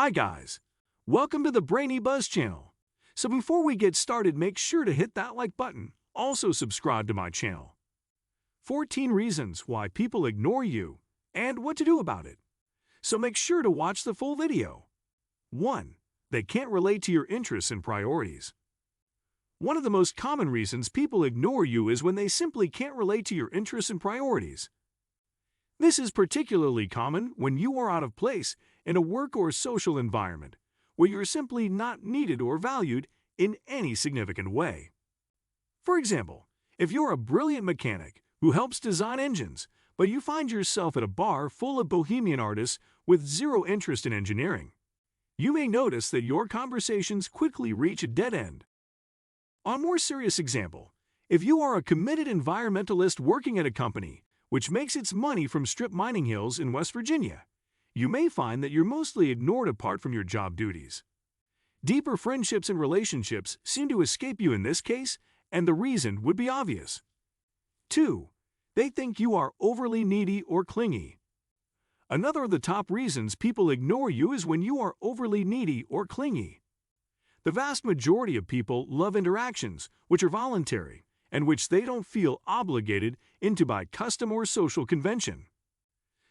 Hi guys, welcome to the Brainy Buzz channel. So before we get started, make sure to hit that like button. Also subscribe to my channel. 14 reasons why people ignore you and what to do about it. So make sure to watch the full video. 1. They can't relate to your interests and priorities. One of the most common reasons people ignore you is when they simply can't relate to your interests and priorities. This is particularly common when you are out of place in a work or social environment where you're simply not needed or valued in any significant way. For example, if you're a brilliant mechanic who helps design engines, but you find yourself at a bar full of bohemian artists with zero interest in engineering, you may notice that your conversations quickly reach a dead end. On a more serious example, if you are a committed environmentalist working at a company which makes its money from strip mining hills in West Virginia, you may find that you're mostly ignored apart from your job duties. Deeper friendships and relationships seem to escape you in this case, and the reason would be obvious. 2. They think you are overly needy or clingy. Another of the top reasons people ignore you is when you are overly needy or clingy. The vast majority of people love interactions which are voluntary and which they don't feel obligated into by custom or social convention.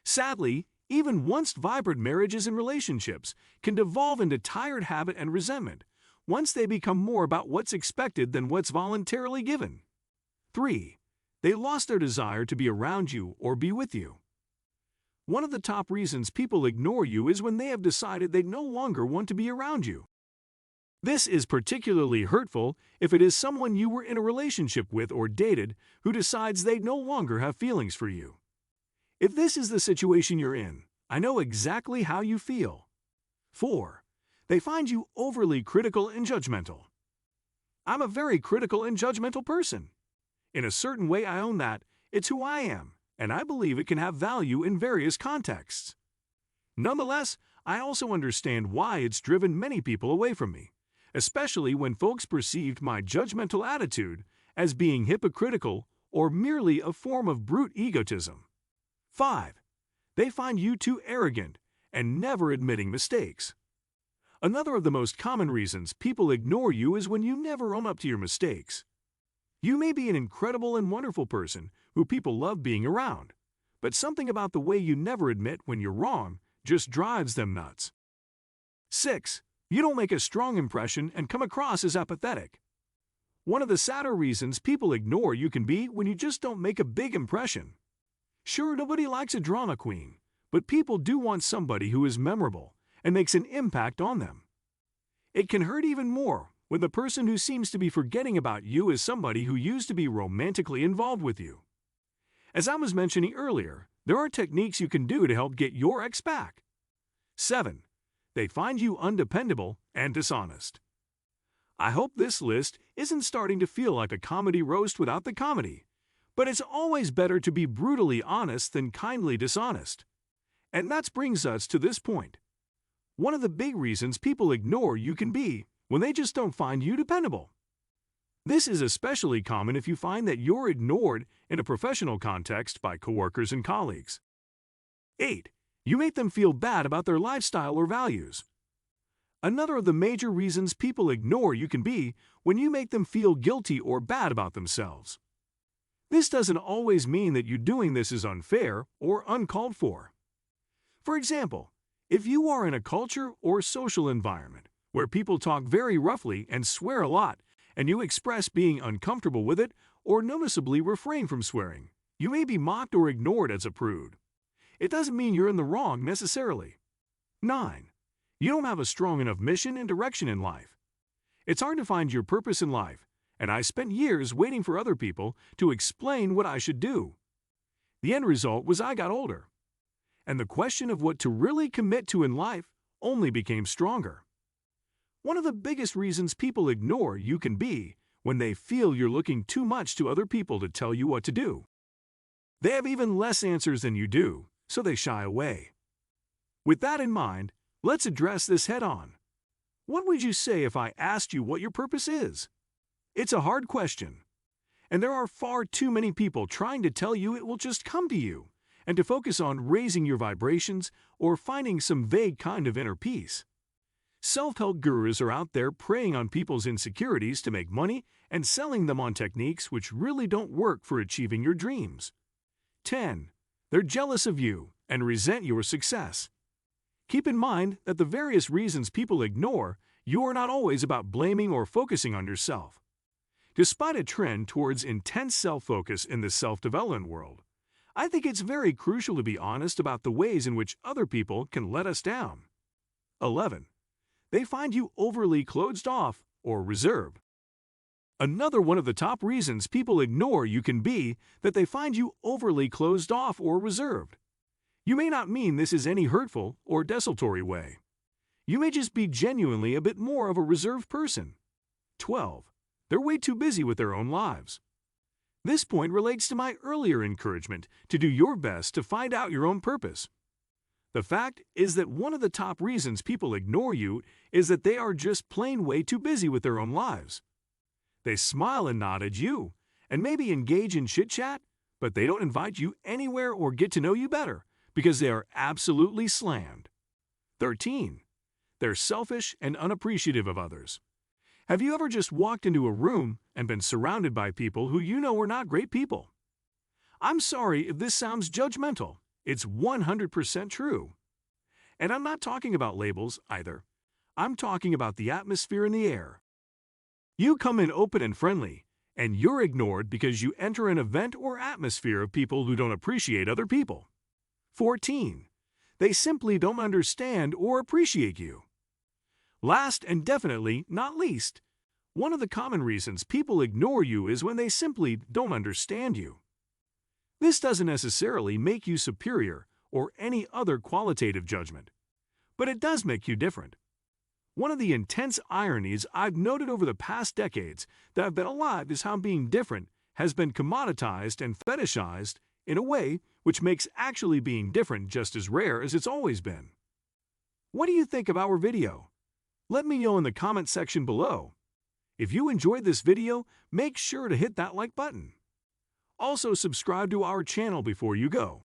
Sadly, even once vibrant marriages and relationships can devolve into tired habit and resentment once they become more about what's expected than what's voluntarily given. 3. They lost their desire to be around you or be with you. One of the top reasons people ignore you is when they have decided they no longer want to be around you. This is particularly hurtful if it is someone you were in a relationship with or dated who decides they no longer have feelings for you. If this is the situation you're in, I know exactly how you feel. 4. They find you overly critical and judgmental. I'm a very critical and judgmental person. In a certain way, I own that. It's who I am, and I believe it can have value in various contexts. Nonetheless, I also understand why it's driven many people away from me, especially when folks perceived my judgmental attitude as being hypocritical or merely a form of brute egotism. 5. They find you too arrogant and never admitting mistakes. Another of the most common reasons people ignore you is when you never own up to your mistakes. You may be an incredible and wonderful person who people love being around, but something about the way you never admit when you're wrong just drives them nuts. 6. You don't make a strong impression and come across as apathetic. One of the sadder reasons people ignore you can be when you just don't make a big impression. Sure, nobody likes a drama queen, but people do want somebody who is memorable and makes an impact on them. It can hurt even more when the person who seems to be forgetting about you is somebody who used to be romantically involved with you. As I was mentioning earlier, there are techniques you can do to help get your ex back. 7. They find you undependable and dishonest. I hope this list isn't starting to feel like a comedy roast without the comedy, but it's always better to be brutally honest than kindly dishonest. And that brings us to this point. One of the big reasons people ignore you can be when they just don't find you dependable. This is especially common if you find that you're ignored in a professional context by coworkers and colleagues. 8. You make them feel bad about their lifestyle or values. Another of the major reasons people ignore you can be when you make them feel guilty or bad about themselves. This doesn't always mean that you doing this is unfair or uncalled for. For example, if you are in a culture or social environment where people talk very roughly and swear a lot, and you express being uncomfortable with it or noticeably refrain from swearing, you may be mocked or ignored as a prude. It doesn't mean you're in the wrong necessarily. 9. You don't have a strong enough mission and direction in life. It's hard to find your purpose in life, and I spent years waiting for other people to explain what I should do. The end result was I got older, and the question of what to really commit to in life only became stronger. One of the biggest reasons people ignore you can be when they feel you're looking too much to other people to tell you what to do. They have even less answers than you do, so they shy away. With that in mind, let's address this head-on. What would you say if I asked you what your purpose is? It's a hard question, and there are far too many people trying to tell you it will just come to you, and to focus on raising your vibrations or finding some vague kind of inner peace. Self-help gurus are out there preying on people's insecurities to make money and selling them on techniques which really don't work for achieving your dreams. 10. They're jealous of you and resent your success. Keep in mind that the various reasons people ignore you are not always about blaming or focusing on yourself. Despite a trend towards intense self-focus in the self-development world, I think it's very crucial to be honest about the ways in which other people can let us down. 11. They find you overly closed off or reserved. Another one of the top reasons people ignore you can be that they find you overly closed off or reserved. You may not mean this is any hurtful or desultory way. You may just be genuinely a bit more of a reserved person. 12. They're way too busy with their own lives. This point relates to my earlier encouragement to do your best to find out your own purpose. The fact is that one of the top reasons people ignore you is that they are just plain way too busy with their own lives. They smile and nod at you, and maybe engage in chit-chat, but they don't invite you anywhere or get to know you better because they are absolutely slammed. 13. They're selfish and unappreciative of others. Have you ever just walked into a room and been surrounded by people who you know are not great people? I'm sorry if this sounds judgmental. It's 100% true. And I'm not talking about labels either. I'm talking about the atmosphere in the air. You come in open and friendly, and you're ignored because you enter an event or atmosphere of people who don't appreciate other people. 14. They simply don't understand or appreciate you. Last and definitely not least, one of the common reasons people ignore you is when they simply don't understand you. This doesn't necessarily make you superior or any other qualitative judgment, but it does make you different. One of the intense ironies I've noted over the past decades that I've been alive is how being different has been commoditized and fetishized in a way which makes actually being different just as rare as it's always been. What do you think of our video? Let me know in the comment section below. If you enjoyed this video, make sure to hit that like button. Also, subscribe to our channel before you go.